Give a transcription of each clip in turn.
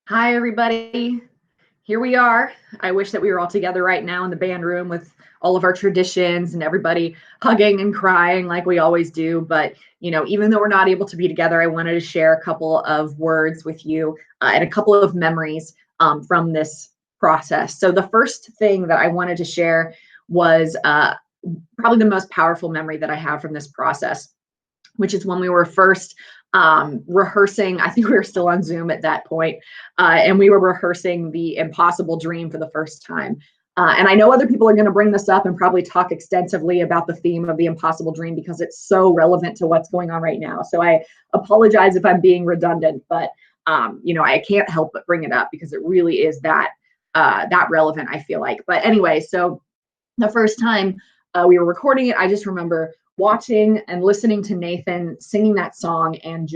Hi, everybody. Here we are. I wish that we were all together right now in the band room with all of our traditions and everybody hugging and crying like we always do. But, even though we're not able to be together, I wanted to share a couple of words with you and a couple of memories from this process. So, the first thing that I wanted to share was probably the most powerful memory that I have from this process, which is when we were first rehearsing. I think we were still on Zoom at that point, and we were rehearsing the Impossible Dream for the first time. And I know other people are going to bring this up and probably talk extensively about the theme of the Impossible Dream because it's so relevant to what's going on right now. So I apologize if I'm being redundant, but I can't help but bring it up because it really is that relevant, I feel like. But anyway, so the first time we were recording it, I just remember watching and listening to Nathan singing that song, and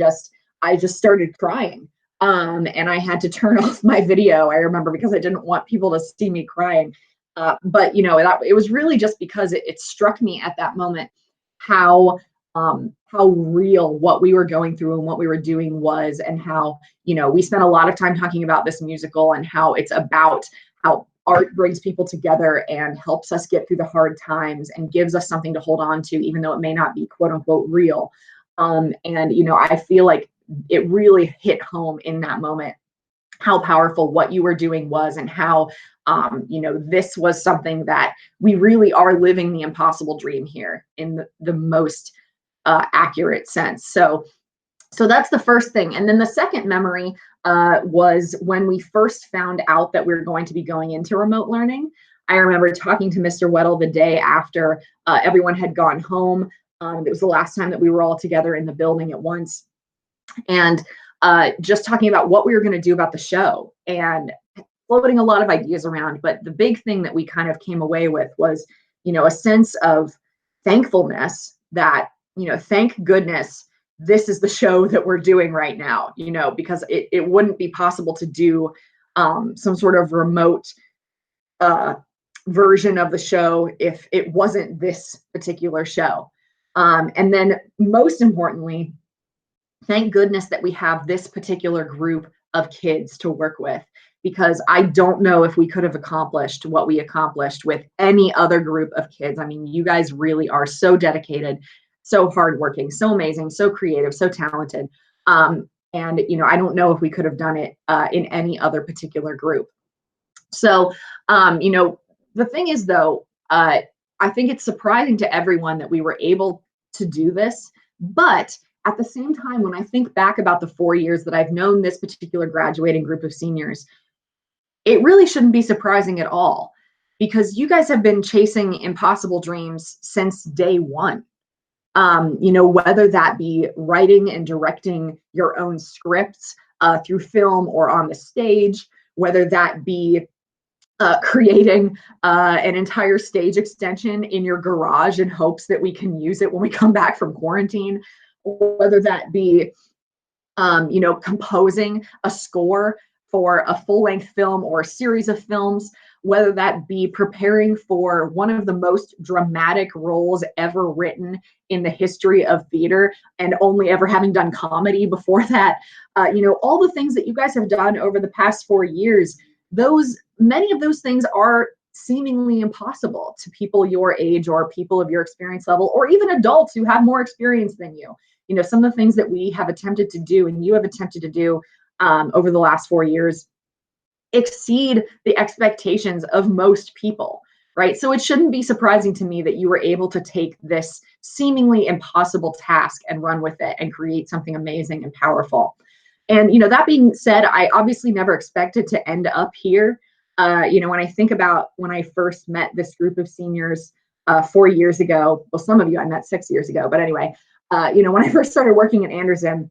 I just started crying. And I had to turn off my video, I remember, because I didn't want people to see me crying. But it was really just because it struck me at that moment how real what we were going through and what we were doing was, and how we spent a lot of time talking about this musical and how it's about how art brings people together and helps us get through the hard times and gives us something to hold on to, even though it may not be quote unquote real. And I feel like it really hit home in that moment how powerful what you were doing was, and how this was something that we really are living the impossible dream here in the most accurate sense. So that's the first thing. And then the second memory was when we first found out that we were going to be going into remote learning. I remember talking to Mr. Weddle the day after everyone had gone home. It was the last time that we were all together in the building at once. And just talking about what we were going to do about the show and floating a lot of ideas around. But the big thing that we kind of came away with was, a sense of thankfulness that, thank goodness this is the show that we're doing right now, because it wouldn't be possible to do some sort of remote version of the show if it wasn't this particular show. And then most importantly, thank goodness that we have this particular group of kids to work with, because I don't know if we could have accomplished what we accomplished with any other group of kids. I mean, you guys really are so dedicated, so hardworking, so amazing, so creative, so talented. And I don't know if we could have done it in any other particular group. So, the thing is, though, I think it's surprising to everyone that we were able to do this. But at the same time, when I think back about the 4 years that I've known this particular graduating group of seniors, it really shouldn't be surprising at all, because you guys have been chasing impossible dreams since day one. Whether that be writing and directing your own scripts through film or on the stage, whether that be creating an entire stage extension in your garage in hopes that we can use it when we come back from quarantine, whether that be, composing a score for a full-length film or a series of films, whether that be preparing for one of the most dramatic roles ever written in the history of theater, and only ever having done comedy before that. All the things that you guys have done over the past 4 years, many of those things are seemingly impossible to people your age or people of your experience level, or even adults who have more experience than you. Some of the things that we have attempted to do and you have attempted to do over the last 4 years exceed the expectations of most people, right? So it shouldn't be surprising to me that you were able to take this seemingly impossible task and run with it and create something amazing and powerful. And that being said, I obviously never expected to end up here. When I think about when I first met this group of seniors 4 years ago, well, some of you I met 6 years ago, but anyway, when I first started working at Anderson,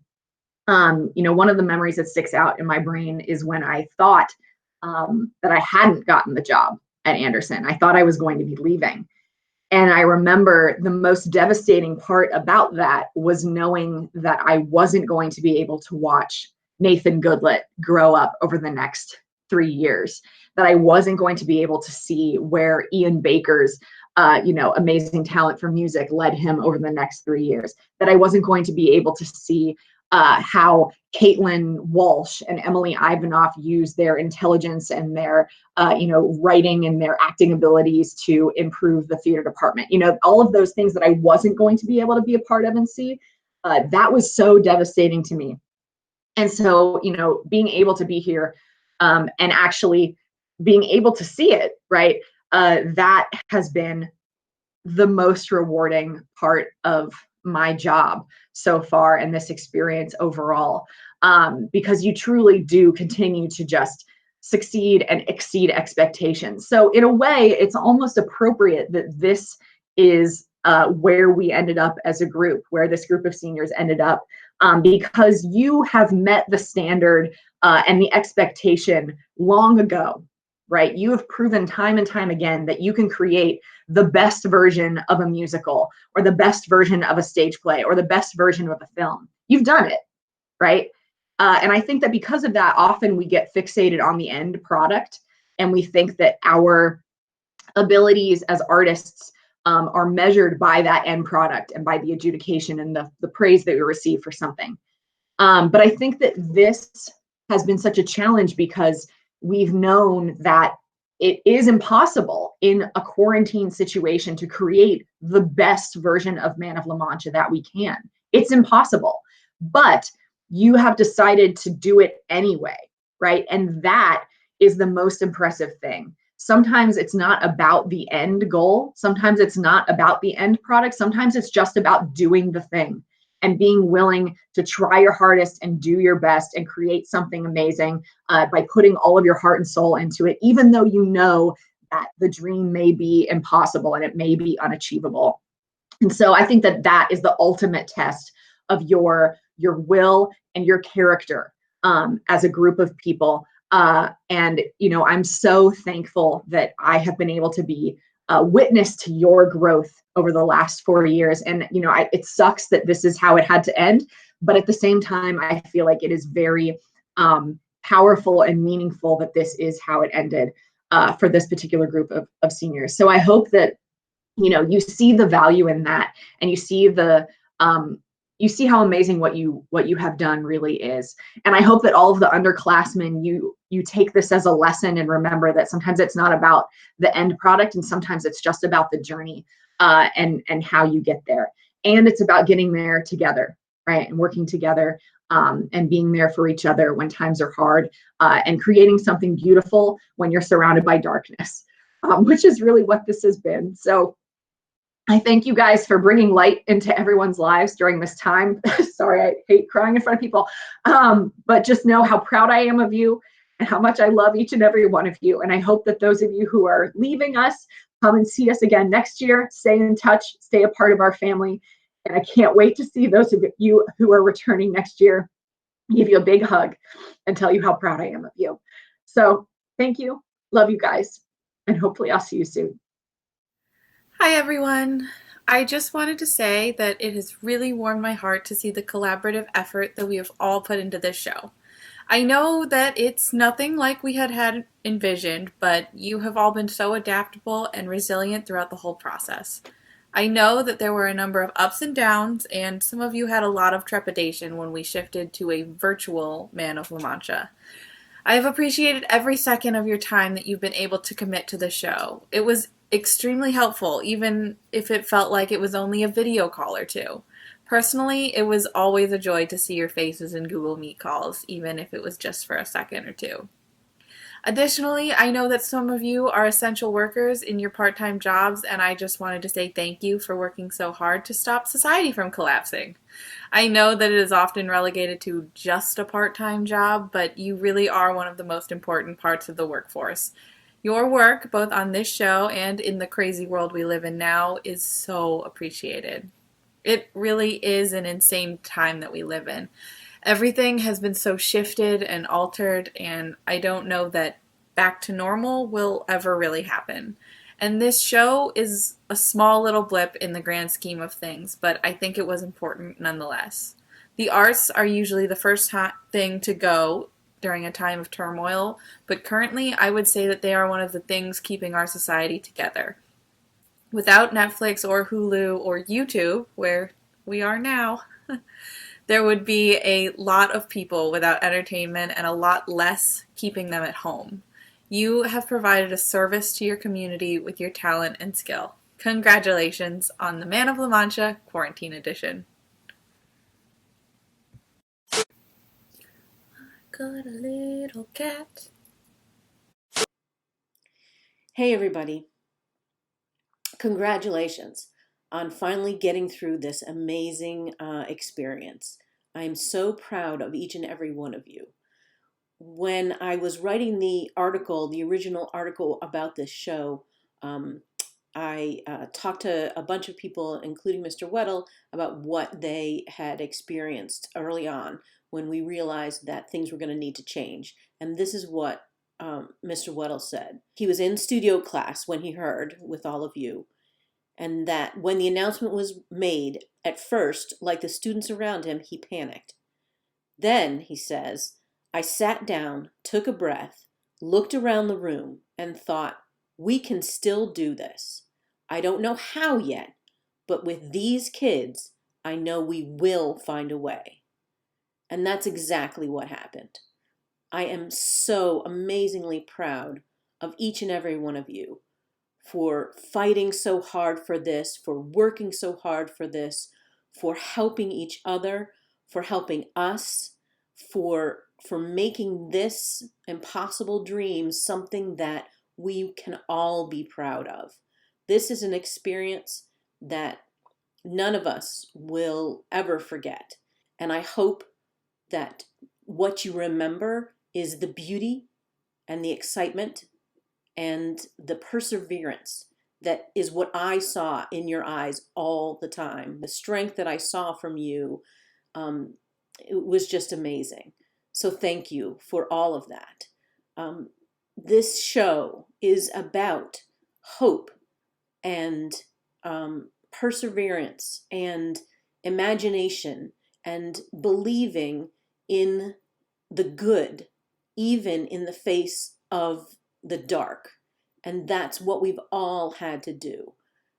one of the memories that sticks out in my brain is when I thought that I hadn't gotten the job at Anderson. I thought I was going to be leaving. And I remember the most devastating part about that was knowing that I wasn't going to be able to watch Nathan Goodlet grow up over the next 3 years, that I wasn't going to be able to see where Ian Baker's amazing talent for music led him over the next 3 years, that I wasn't going to be able to see how Caitlin Walsh and Emily Ivanoff use their intelligence and their writing and their acting abilities to improve the theater department. All of those things that I wasn't going to be able to be a part of and see, that was so devastating to me. And so, being able to be here and actually being able to see it, right, that has been the most rewarding part of my job so far and this experience overall, because you truly do continue to just succeed and exceed expectations. So in a way, it's almost appropriate that this is where we ended up as a group, where this group of seniors ended up, because you have met the standard and the expectation long ago, right? You have proven time and time again that you can create the best version of a musical or the best version of a stage play or the best version of a film. You've done it, right? And I think that because of that, often we get fixated on the end product and we think that our abilities as artists are measured by that end product and by the adjudication and the praise that we receive for something. But I think that this has been such a challenge because we've known that it is impossible in a quarantine situation to create the best version of Man of La Mancha that we can. It's impossible, but you have decided to do it anyway, right? And that is the most impressive thing. Sometimes it's not about the end goal. Sometimes it's not about the end product. Sometimes it's just about doing the thing and being willing to try your hardest and do your best and create something amazing by putting all of your heart and soul into it, even though you know that the dream may be impossible and it may be unachievable. And so I think that that is the ultimate test of your will and your character as a group of people. And I'm so thankful that I have been able to be witness to your growth over the last 4 years. And, it sucks that this is how it had to end. But at the same time, I feel like it is very powerful and meaningful that this is how it ended for this particular group of seniors. So I hope that, you see the value in that and you see how amazing what you have done really is. And I hope that all of the underclassmen, you take this as a lesson and remember that sometimes it's not about the end product and sometimes it's just about the journey and how you get there. And it's about getting there together, right? And working together and being there for each other when times are hard and creating something beautiful when you're surrounded by darkness, which is really what this has been. So I thank you guys for bringing light into everyone's lives during this time. Sorry, I hate crying in front of people. But just know how proud I am of you and how much I love each and every one of you. And I hope that those of you who are leaving us come and see us again next year. Stay in touch, stay a part of our family. And I can't wait to see those of you who are returning next year, give you a big hug and tell you how proud I am of you. So thank you. Love you guys. And hopefully I'll see you soon. Hi everyone! I just wanted to say that it has really warmed my heart to see the collaborative effort that we have all put into this show. I know that it's nothing like we had envisioned, but you have all been so adaptable and resilient throughout the whole process. I know that there were a number of ups and downs, and some of you had a lot of trepidation when we shifted to a virtual Man of La Mancha. I have appreciated every second of your time that you've been able to commit to the show. It was extremely helpful, even if it felt like it was only a video call or two. Personally, it was always a joy to see your faces in Google Meet calls, even if it was just for a second or two. Additionally, I know that some of you are essential workers in your part-time jobs, and I just wanted to say thank you for working so hard to stop society from collapsing. I know that it is often relegated to just a part-time job, but you really are one of the most important parts of the workforce. Your work, both on this show and in the crazy world we live in now, is so appreciated. It really is an insane time that we live in. Everything has been so shifted and altered, and I don't know that back to normal will ever really happen. And this show is a small little blip in the grand scheme of things, but I think it was important nonetheless. The arts are usually the first thing to go during a time of turmoil, but currently I would say that they are one of the things keeping our society together. Without Netflix or Hulu or YouTube, where we are now, there would be a lot of people without entertainment and a lot less keeping them at home. You have provided a service to your community with your talent and skill. Congratulations on the Man of La Mancha Quarantine Edition. Got a little cat. Hey everybody, congratulations on finally getting through this amazing experience. I am so proud of each and every one of you. When I was writing the article, the original article about this show, I talked to a bunch of people, including Mr. Weddle, about what they had experienced early on when we realized that things were going to need to change. And this is what Mr. Weddle said. He was in studio class when he heard with all of you, and that when the announcement was made, at first, like the students around him, he panicked. Then, he says, I sat down, took a breath, looked around the room, and thought, we can still do this. I don't know how yet, but with these kids, I know we will find a way. And that's exactly what happened. I am so amazingly proud of each and every one of you for fighting so hard for this, for working so hard for this, for helping each other, for helping us, for making this impossible dream something that we can all be proud of. This is an experience that none of us will ever forget. And I hope that what you remember is the beauty and the excitement and the perseverance that is what I saw in your eyes all the time. The strength that I saw from you, it was just amazing. So thank you for all of that. This show is about hope and perseverance and imagination and believing in the good, even in the face of the dark. And that's what we've all had to do.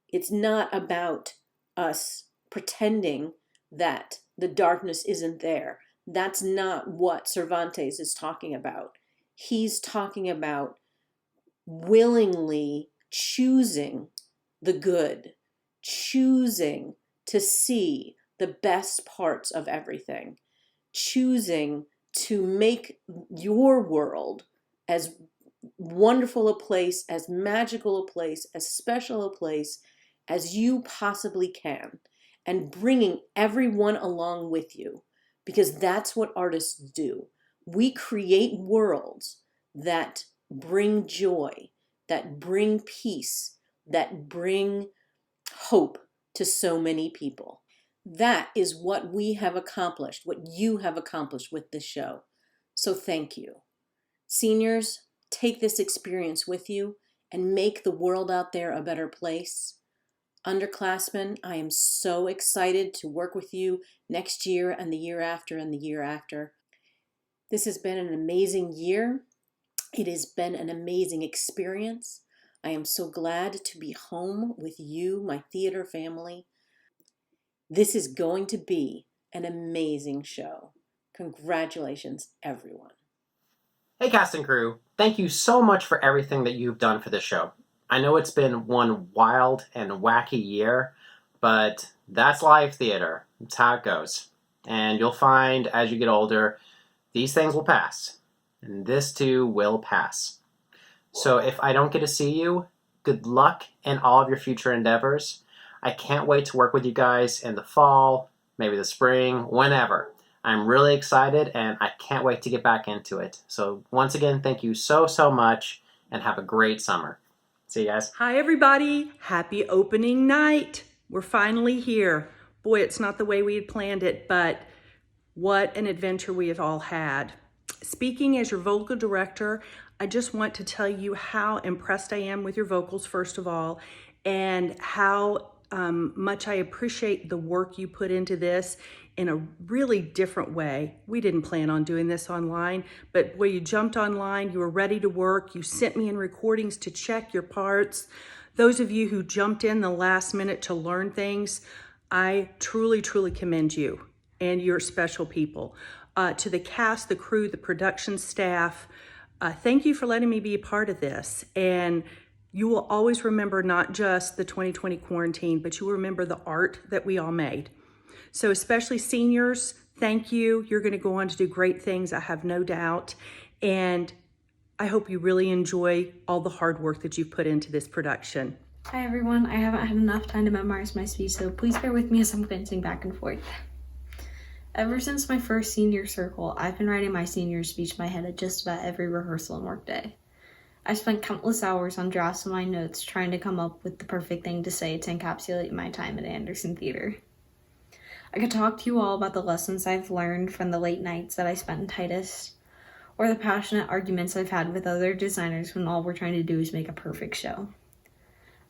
It's not about us pretending that the darkness isn't there. That's not what Cervantes is talking about. He's talking about willingly choosing the good, choosing to see the best parts of everything, choosing to make your world as wonderful a place, as magical a place, as special a place as you possibly can, and bringing everyone along with you, because that's what artists do. We create worlds that bring joy, that bring peace, that bring hope to so many people. That is what we have accomplished, what you have accomplished with this show. So thank you. Seniors, take this experience with you and make the world out there a better place. Underclassmen, I am so excited to work with you next year and the year after and the year after. This has been an amazing year. It has been an amazing experience. I am so glad to be home with you, my theater family. This is going to be an amazing show. Congratulations, everyone. Hey, cast and crew. Thank you so much for everything that you've done for this show. I know it's been one wild and wacky year, but that's live theater. It's how it goes. And you'll find as you get older, these things will pass. And this too will pass. So if I don't get to see you, good luck in all of your future endeavors. I can't wait to work with you guys in the fall, maybe the spring, whenever. I'm really excited and I can't wait to get back into it. So once again, thank you so much and have a great summer. See you guys. Hi everybody, happy opening night. We're finally here. Boy, it's not the way we had planned it, but what an adventure we have all had. Speaking as your vocal director, I just want to tell you how impressed I am with your vocals, first of all, and how much I appreciate the work you put into this in a really different way. We didn't plan on doing this online, but when you jumped online, you were ready to work. You sent me in recordings to check your parts. Those of you who jumped in the last minute to learn things, I truly commend you. and you're special people. To the cast, the crew, the production staff, thank you for letting me be a part of this. And you will always remember not just the 2020 quarantine, but you will remember the art that we all made. So especially seniors, thank you. You're going to go on to do great things, I have no doubt. And I hope you really enjoy all the hard work that you've put into this production. Hi everyone, I haven't had enough time to memorize my speech, so please bear with me as I'm glancing back and forth. Ever since my first senior circle, I've been writing my senior speech in my head at just about every rehearsal and work day. I've spent countless hours on drafts of my notes trying to come up with the perfect thing to say to encapsulate my time at Anderson Theater. I could talk to you all about the lessons I've learned from the late nights that I spent in Titus, or the passionate arguments I've had with other designers when all we're trying to do is make a perfect show.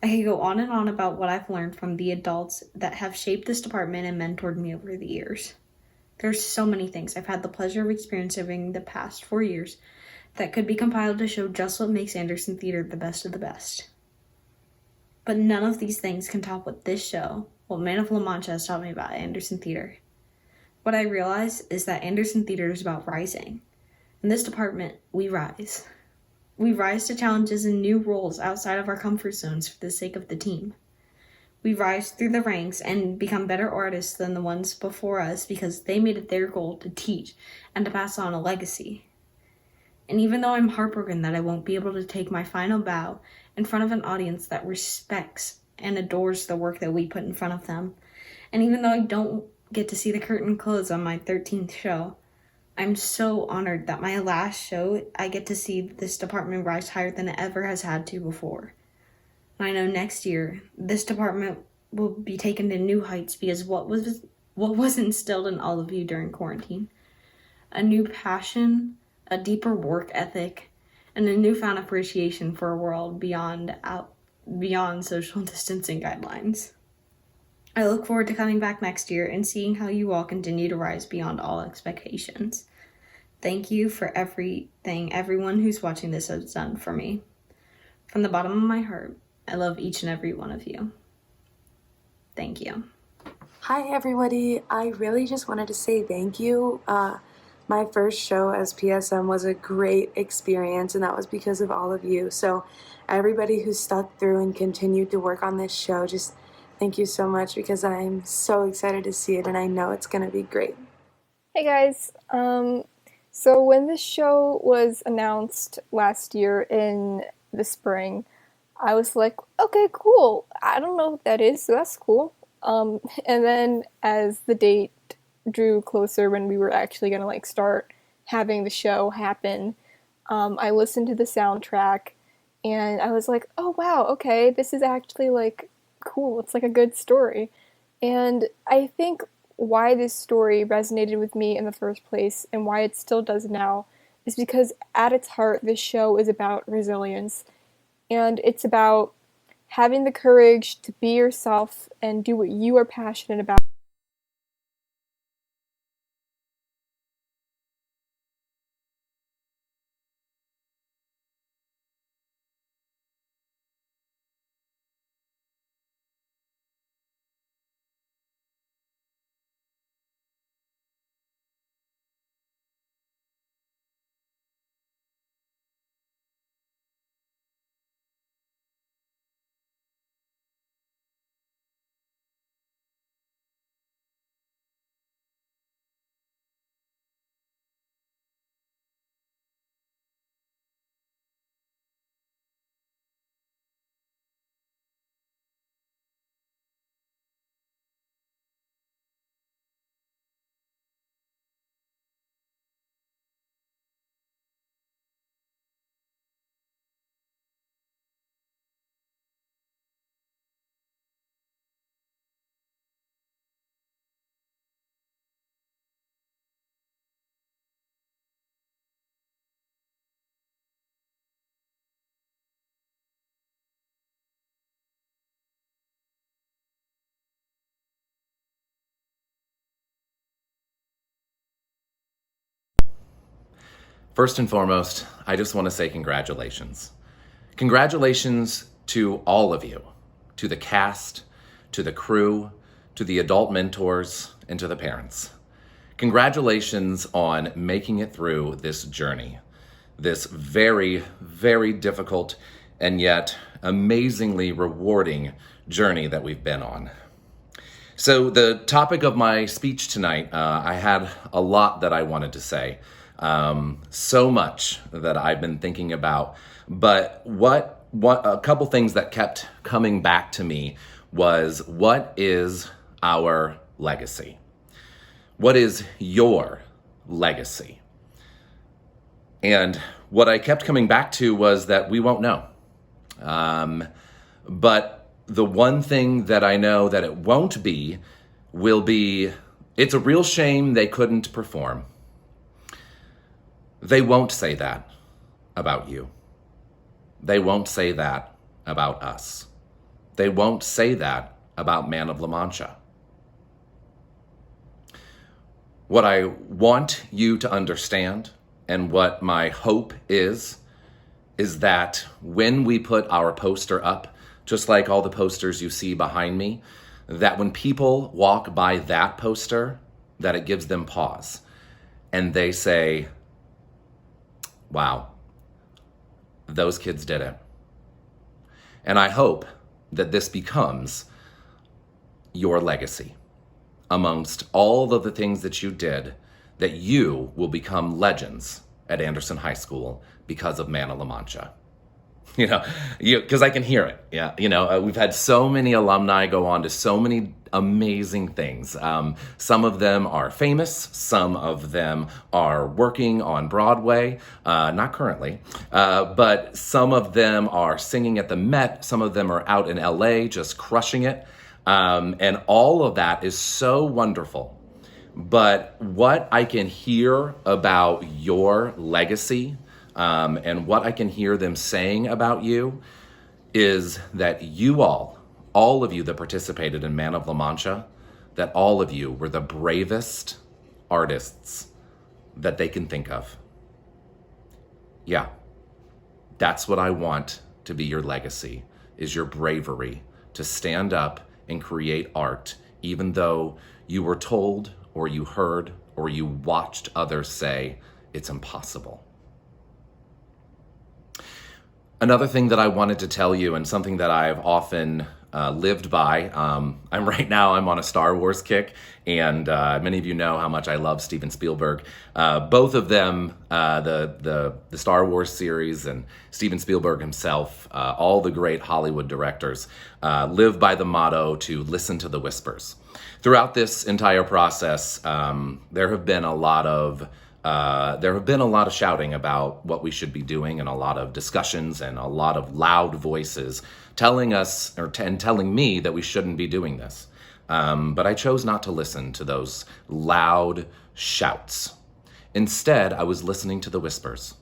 I could go on and on about what I've learned from the adults that have shaped this department and mentored me over the years. There's so many things I've had the pleasure of experiencing the past 4 years that could be compiled to show just what makes Anderson Theater the best of the best. But none of these things can top what this show, what Man of La Mancha, has taught me about Anderson Theater. What I realize is that Anderson Theater is about rising. In this department, we rise. We rise to challenges and new roles outside of our comfort zones for the sake of the team. We rise through the ranks and become better artists than the ones before us because they made it their goal to teach and to pass on a legacy. And even though I'm heartbroken that I won't be able to take my final bow in front of an audience that respects and adores the work that we put in front of them, and even though I don't get to see the curtain close on my 13th show, I'm so honored that my last show, I get to see this department rise higher than it ever has had to before. And I know next year, this department will be taken to new heights because what was instilled in all of you during quarantine. A new passion, a deeper work ethic, and a newfound appreciation for a world beyond social distancing guidelines. I look forward to coming back next year and seeing how you all continue to rise beyond all expectations. Thank you for everything everyone who's watching this has done for me. From the bottom of my heart, I love each and every one of you. Thank you. Hi everybody, I really just wanted to say thank you. My first show as PSM was a great experience, and that was because of all of you. So everybody who stuck through and continued to work on this show, just thank you so much, because I'm so excited to see it and I know it's going to be great. Hey guys, so when this show was announced last year in the spring, I was like, okay, cool. I don't know what that is, so that's cool. And then as the date drew closer when we were actually going to start having the show happen, I listened to the soundtrack and I was like, oh wow, okay, this is actually cool. It's a good story. And I think why this story resonated with me in the first place and why it still does now is because at its heart, this show is about resilience. And it's about having the courage to be yourself and do what you are passionate about. First and foremost, I just want to say congratulations. Congratulations to all of you, to the cast, to the crew, to the adult mentors, and to the parents. Congratulations on making it through this journey, this very, very difficult and yet amazingly rewarding journey that we've been on. So the topic of my speech tonight, I had a lot that I wanted to say, so much that I've been thinking about, but what a couple things that kept coming back to me was, what is our legacy? What is your legacy? And what I kept coming back to was that we won't know. But the one thing that I know that it won't be will be, it's a real shame they couldn't perform. They won't say that about you. They won't say that about us. They won't say that about Man of La Mancha. What I want you to understand, and what my hope is that when we put our poster up, just like all the posters you see behind me, that when people walk by that poster, that it gives them pause and they say, wow, those kids did it. And I hope that this becomes your legacy amongst all of the things that you did, that you will become legends at Anderson High School because of Man of La Mancha. Because I can hear it. Yeah, we've had so many alumni go on to so many amazing things. Some of them are famous. Some of them are working on Broadway, not currently, but some of them are singing at the Met. Some of them are out in LA just crushing it. And all of that is so wonderful. But what I can hear about your legacy, and what I can hear them saying about you, is that you all of you that participated in Man of La Mancha, that all of you were the bravest artists that they can think of. Yeah, that's what I want to be your legacy, is your bravery to stand up and create art, even though you were told or you heard or you watched others say it's impossible. Another thing that I wanted to tell you, and something that I've often lived by, I'm on a Star Wars kick, and many of you know how much I love Steven Spielberg. Both of them, the Star Wars series and Steven Spielberg himself, all the great Hollywood directors, live by the motto to listen to the whispers. Throughout this entire process, there have been a lot of shouting about what we should be doing, and a lot of discussions and a lot of loud voices telling us and telling me that we shouldn't be doing this. But I chose not to listen to those loud shouts. Instead, I was listening to the whispers.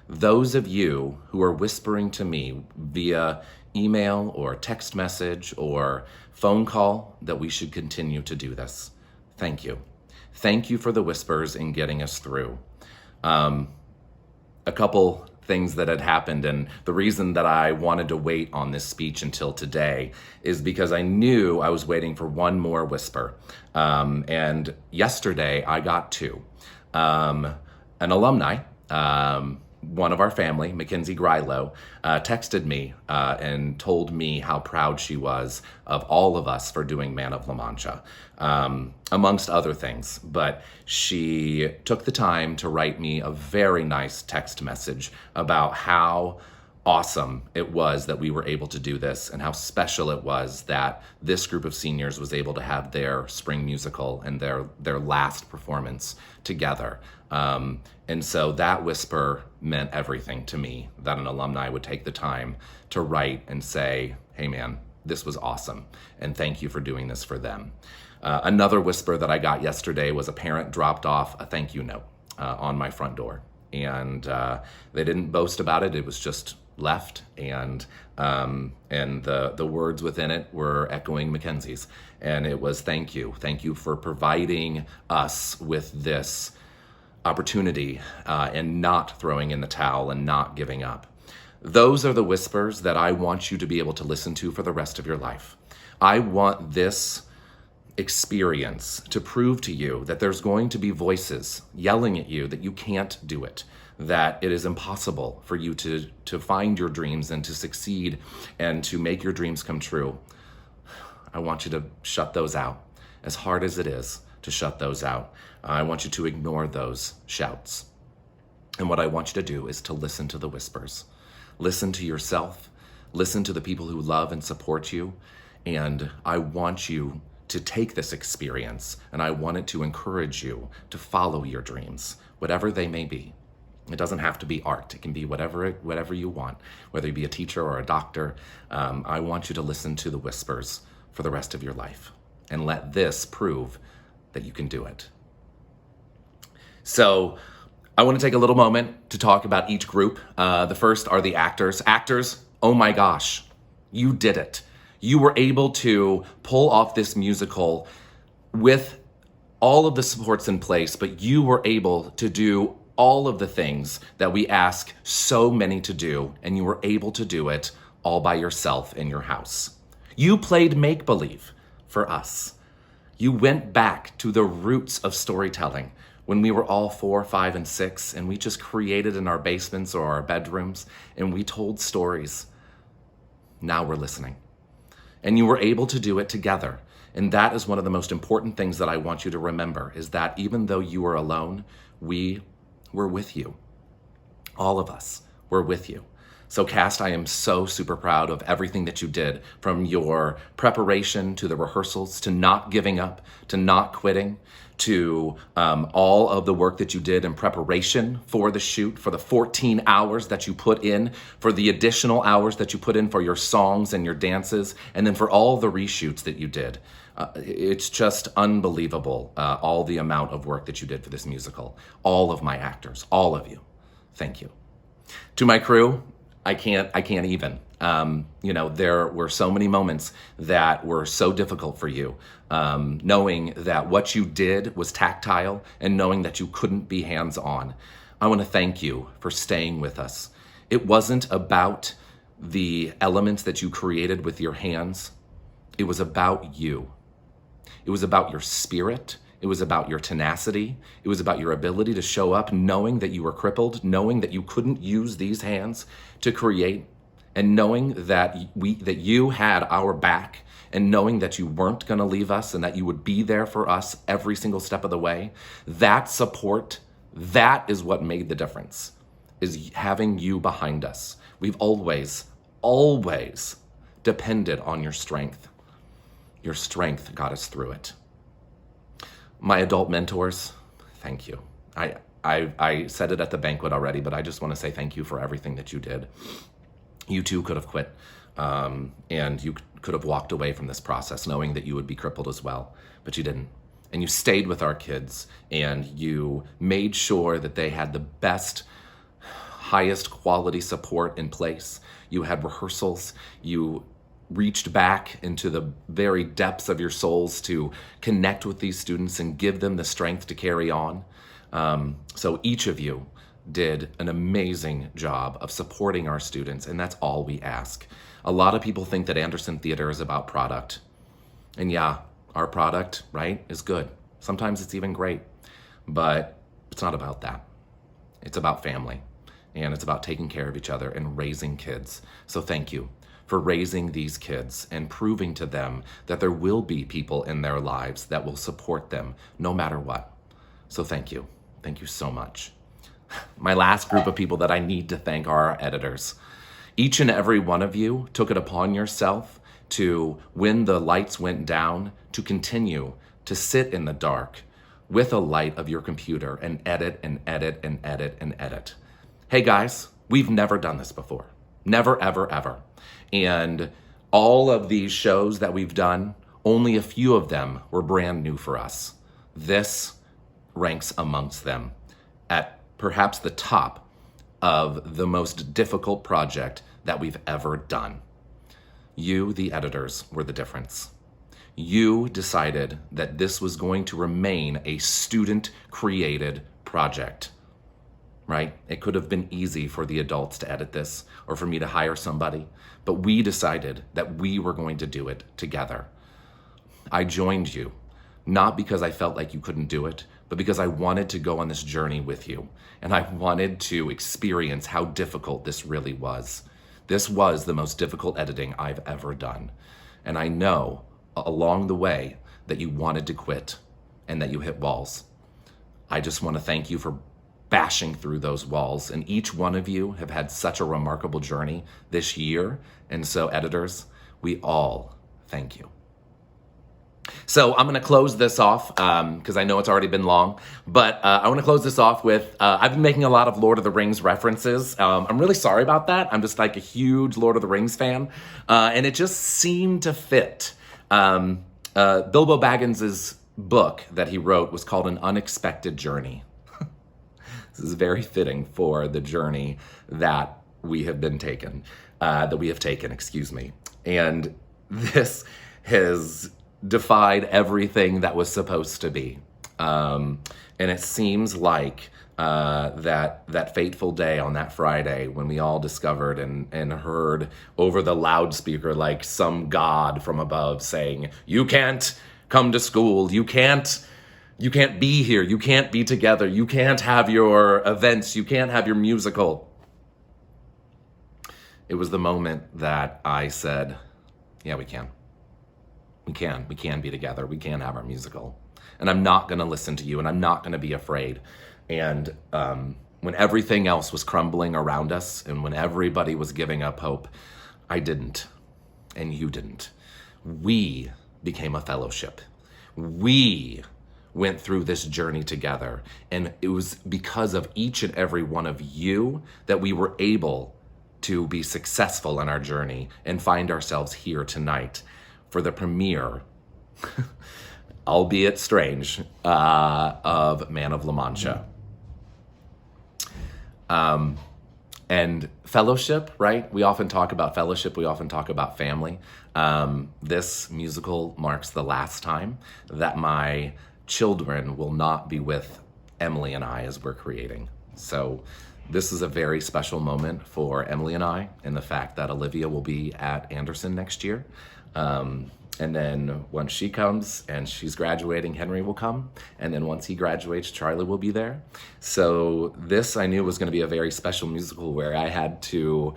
Those of you who are whispering to me via email or text message or phone call that we should continue to do this. Thank you. Thank you for the whispers in getting us through. A couple things that had happened, and the reason that I wanted to wait on this speech until today is because I knew I was waiting for one more whisper. And yesterday I got two. An alumni, one of our family, Mackenzie Grylow, texted me and told me how proud she was of all of us for doing Man of La Mancha, amongst other things. But she took the time to write me a very nice text message about how awesome it was that we were able to do this, and how special it was that this group of seniors was able to have their spring musical and their last performance together. And so that whisper meant everything to me, that an alumni would take the time to write and say, hey man, this was awesome, and thank you for doing this for them. Another whisper that I got yesterday was a parent dropped off a thank you note on my front door. And they didn't boast about it, it was just left, and the words within it were echoing Mackenzie's, and it was thank you for providing us with this opportunity and not throwing in the towel and not giving up. Those are the whispers that I want you to be able to listen to for the rest of your life. I want this experience to prove to you that there's going to be voices yelling at you that you can't do it, that it is impossible for you to find your dreams and to succeed and to make your dreams come true, I want you to shut those out. As hard as it is to shut those out, I want you to ignore those shouts. And what I want you to do is to listen to the whispers. Listen to yourself. Listen to the people who love and support you. And I want you to take this experience, and I want it to encourage you to follow your dreams, whatever they may be. It doesn't have to be art. It can be whatever you want, whether you be a teacher or a doctor. I want you to listen to the whispers for the rest of your life and let this prove that you can do it. So I want to take a little moment to talk about each group. The first are the actors. Actors, oh my gosh, you did it. You were able to pull off this musical with all of the supports in place, but you were able to do all of the things that we ask so many to do, and you were able to do it all by yourself in your house. You played make-believe for us. You went back to the roots of storytelling when we were all 4, 5, and 6, and we just created in our basements or our bedrooms, and we told stories. Now we're listening. And you were able to do it together. And that is one of the most important things that I want you to remember, is that even though you were alone, we were with you. All of us were with you. So cast, I am so super proud of everything that you did, from your preparation to the rehearsals, to not giving up, to not quitting, to all of the work that you did in preparation for the shoot, for the 14 hours that you put in, for the additional hours that you put in for your songs and your dances, and then for all the reshoots that you did. It's just unbelievable, all the amount of work that you did for this musical. All of my actors, all of you, thank you. To my crew, I can't even. There were so many moments that were so difficult for you, knowing that what you did was tactile and knowing that you couldn't be hands-on. I want to thank you for staying with us. It wasn't about the elements that you created with your hands. It was about you. It was about your spirit. It was about your tenacity. It was about your ability to show up knowing that you were crippled, knowing that you couldn't use these hands to create, and knowing that you had our back, and knowing that you weren't going to leave us and that you would be there for us every single step of the way. That support, that is what made the difference, is having you behind us. We've always depended on your strength. Your strength got us through it. My adult mentors, thank you. I said it at the banquet already, but I just want to say thank you for everything that you did. You too could have quit, and you could have walked away from this process knowing that you would be crippled as well, but you didn't. And you stayed with our kids, and you made sure that they had the best, highest quality support in place. You had rehearsals. You reached back into the very depths of your souls to connect with these students and give them the strength to carry on. So each of you did an amazing job of supporting our students, and that's all we ask. A lot of people think that Anderson Theater is about product. And yeah, our product, right, is good. Sometimes it's even great, but it's not about that. It's about family, and it's about taking care of each other and raising kids. So thank you for raising these kids and proving to them that there will be people in their lives that will support them no matter what. So thank you. Thank you so much. My last group of people that I need to thank are our editors. Each and every one of you took it upon yourself to, when the lights went down, to continue to sit in the dark with a light of your computer and edit and edit and edit and edit. Hey guys, we've never done this before. Never, ever, ever. And all of these shows that we've done, only a few of them were brand new for us. This ranks amongst them at perhaps the top of the most difficult project that we've ever done. You, the editors, were the difference. You decided that this was going to remain a student-created project, right? It could have been easy for the adults to edit this or for me to hire somebody, but we decided that we were going to do it together. I joined you not because I felt like you couldn't do it, but because I wanted to go on this journey with you. And I wanted to experience how difficult this really was. This was the most difficult editing I've ever done. And I know along the way that you wanted to quit and that you hit walls. I just want to thank you for bashing through those walls. And each one of you have had such a remarkable journey this year. And so, editors, we all thank you. So I'm going to close this off because I know it's already been long, but I want to close this off with, I've been making a lot of Lord of the Rings references. I'm really sorry about that. I'm just like a huge Lord of the Rings fan, and it just seemed to fit. Bilbo Baggins' book that he wrote was called An Unexpected Journey. This is very fitting for the journey that we have taken, excuse me. And this has defied everything that was supposed to be. And it seems like that fateful day on that Friday when we all discovered and heard over the loudspeaker like some god from above saying, "You can't come to school, you can't be here, you can't be together, you can't have your events, you can't have your musical." It was the moment that I said, yeah, we can. We can be together. We can have our musical. And I'm not going to listen to you, and I'm not going to be afraid. And when everything else was crumbling around us and when everybody was giving up hope, I didn't. And you didn't. We became a fellowship. We went through this journey together. And it was because of each and every one of you that we were able to be successful in our journey and find ourselves here tonight for the premiere, albeit strange, of Man of La Mancha. And fellowship, right? We often talk about fellowship. We often talk about family. This musical marks the last time that my children will not be with Emily and I as we're creating. So this is a very special moment for Emily and I, and the fact that Olivia will be at Anderson next year. And then once she comes and she's graduating, Henry will come. And then once he graduates, Charlie will be there. So this I knew was going to be a very special musical where I had to,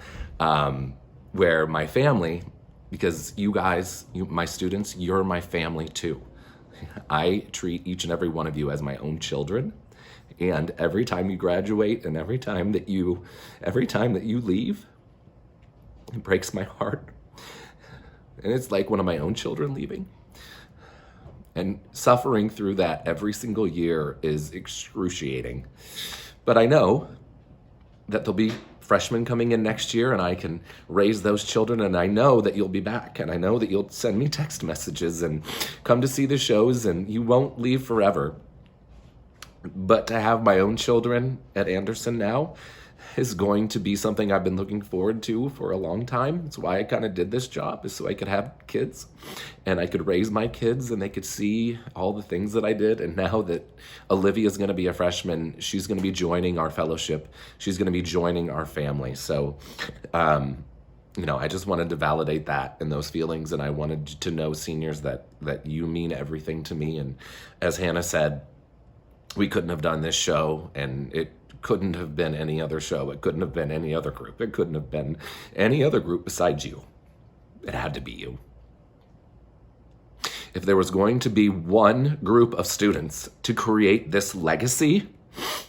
where my family, because you guys, my students, you're my family too. I treat each and every one of you as my own children. And every time you graduate and every time that you leave, it breaks my heart. And it's like one of my own children leaving. And suffering through that every single year is excruciating. But I know that there'll be freshmen coming in next year and I can raise those children, and I know that you'll be back, and I know that you'll send me text messages and come to see the shows, and you won't leave forever. But to have my own children at Anderson now is going to be something I've been looking forward to for a long time. It's why I kind of did this job, is so I could have kids and I could raise my kids and they could see all the things that I did. And now that Olivia's going to be a freshman, she's going to be joining our fellowship. She's going to be joining our family. So, I just wanted to validate that and those feelings. And I wanted to know, seniors, that you mean everything to me. And as Hannah said, we couldn't have done this show, and it couldn't have been any other show. It couldn't have been any other group. It couldn't have been any other group besides you. It had to be you. If there was going to be one group of students to create this legacy,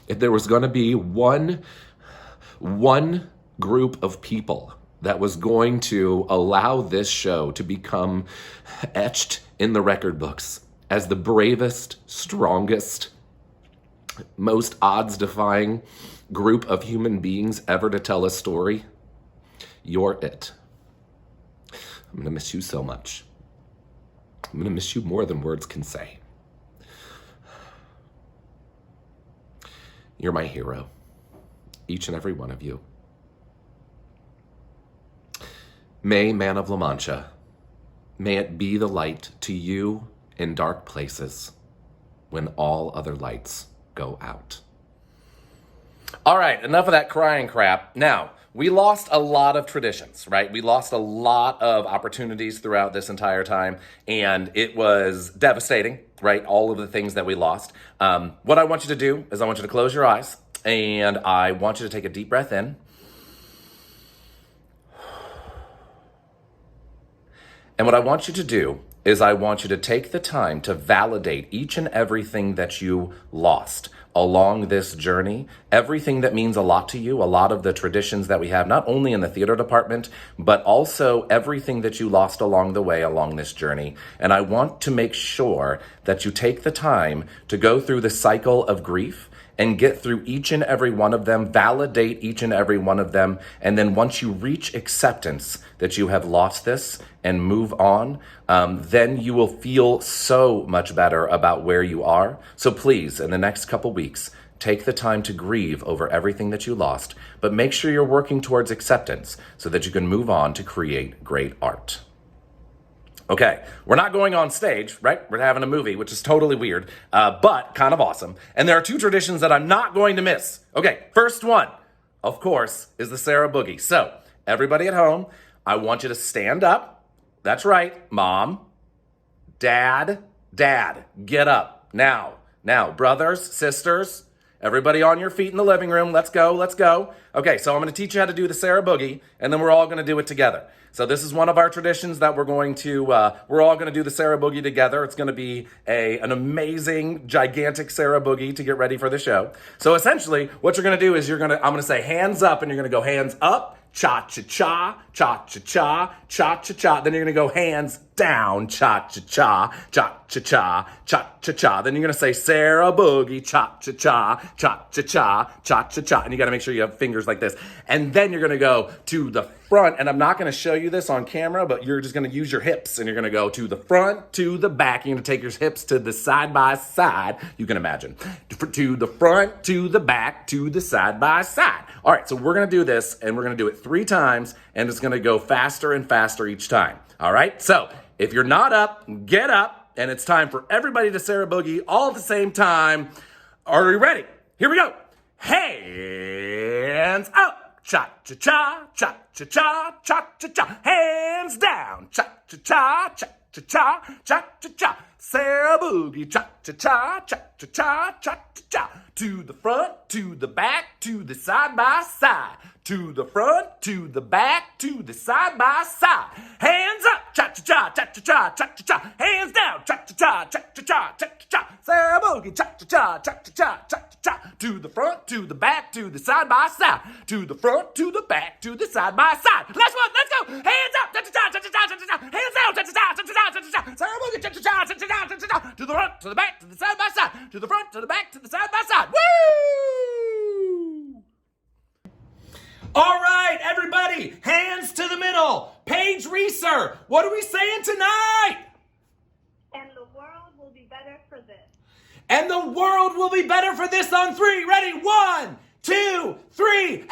if there was going to be one group of people that was going to allow this show to become etched in the record books as the bravest, strongest, most odds-defying group of human beings ever to tell a story, you're it. I'm going to miss you so much. I'm going to miss you more than words can say. You're my hero, each and every one of you. May, Man of La Mancha, may it be the light to you in dark places when all other lights go out. All right, enough of that crying crap. Now, we lost a lot of traditions, right? We lost a lot of opportunities throughout this entire time, and it was devastating, right? All of the things that we lost. What I want you to do is I want you to close your eyes, and I want you to take a deep breath in. And what I want you to do is I want you to take the time to validate each and everything that you lost along this journey, everything that means a lot to you, a lot of the traditions that we have, not only in the theater department, but also everything that you lost along the way along this journey. And I want to make sure that you take the time to go through the cycle of grief and get through each and every one of them, validate each and every one of them, and then once you reach acceptance that you have lost this and move on, then you will feel so much better about where you are. So please, in the next couple weeks, take the time to grieve over everything that you lost, but make sure you're working towards acceptance so that you can move on to create great art. Okay, we're not going on stage, right? We're having a movie, which is totally weird, but kind of awesome. And there are two traditions that I'm not going to miss. Okay, first one, of course, is the Sarah Boogie. So, everybody at home, I want you to stand up. That's right, Mom, Dad, get up. Now, brothers, sisters, everybody on your feet in the living room. Let's go. Okay, so I'm going to teach you how to do the Sarah Boogie, and then we're all going to do it together. So this is one of our traditions that we're all going to do the Sarah Boogie together. It's going to be an amazing, gigantic Sarah Boogie to get ready for the show. So essentially, what you're going to do is I'm going to say hands up, and you're going to go hands up, cha-cha-cha, cha-cha-cha, cha-cha-cha. Then you're going to go hands down, cha-cha-cha, cha-cha-cha, cha-cha-cha. Then you're going to say Sarah Boogie, cha-cha-cha, cha-cha-cha, cha-cha-cha. And you got to make sure you have fingers like this. And then you're going to go to the front, and I'm not going to show you this on camera, but you're just going to use your hips, and you're going to go to the front, to the back. You're going to take your hips to the side by side. You can imagine. To the front, to the back, to the side by side. All right, so we're going to do this, and we're going to do it 3 times, and it's going to go faster and faster each time. All right, so if you're not up, get up, and it's time for everybody to Sarah Boogie all at the same time. Are you ready? Here we go. Hands up. Cha-cha-cha, cha-cha-cha, cha-cha-cha. Hands down. Cha-cha-cha, cha-cha-cha, cha-cha-cha. Sarah Boogie, cha-cha-cha, cha-cha-cha, cha-cha-cha. To the front, to the back, to the side by side. To the front, to the back, to the side by side. Hands up, cha-cha-cha, cha-cha-cha, cha-cha-cha. Hands down, cha-cha-cha, cha-cha-cha, cha-cha-cha. Sarah Boogie, cha-cha-cha, cha-cha-cha, cha-cha-cha. To the front, to the back, to the side by side. To the front, to the back, to the side by side. Last one, let's go. Hands up, cha-cha-cha, cha-cha-cha, cha-cha-cha. Hands down, cha-cha-cha, cha-cha-cha, cha-cha-cha. Sarah Boogie, cha-cha-cha, cha-cha-cha, cha-cha-cha. To the front, to the back, to the side by side. To the front, to the back, to the side by side. Woo! All right, everybody, hands to the middle. Paige Reeser, what are we saying tonight? And the world will be better for this. And the world will be better for this on 3. Ready? 1, 2, 3. And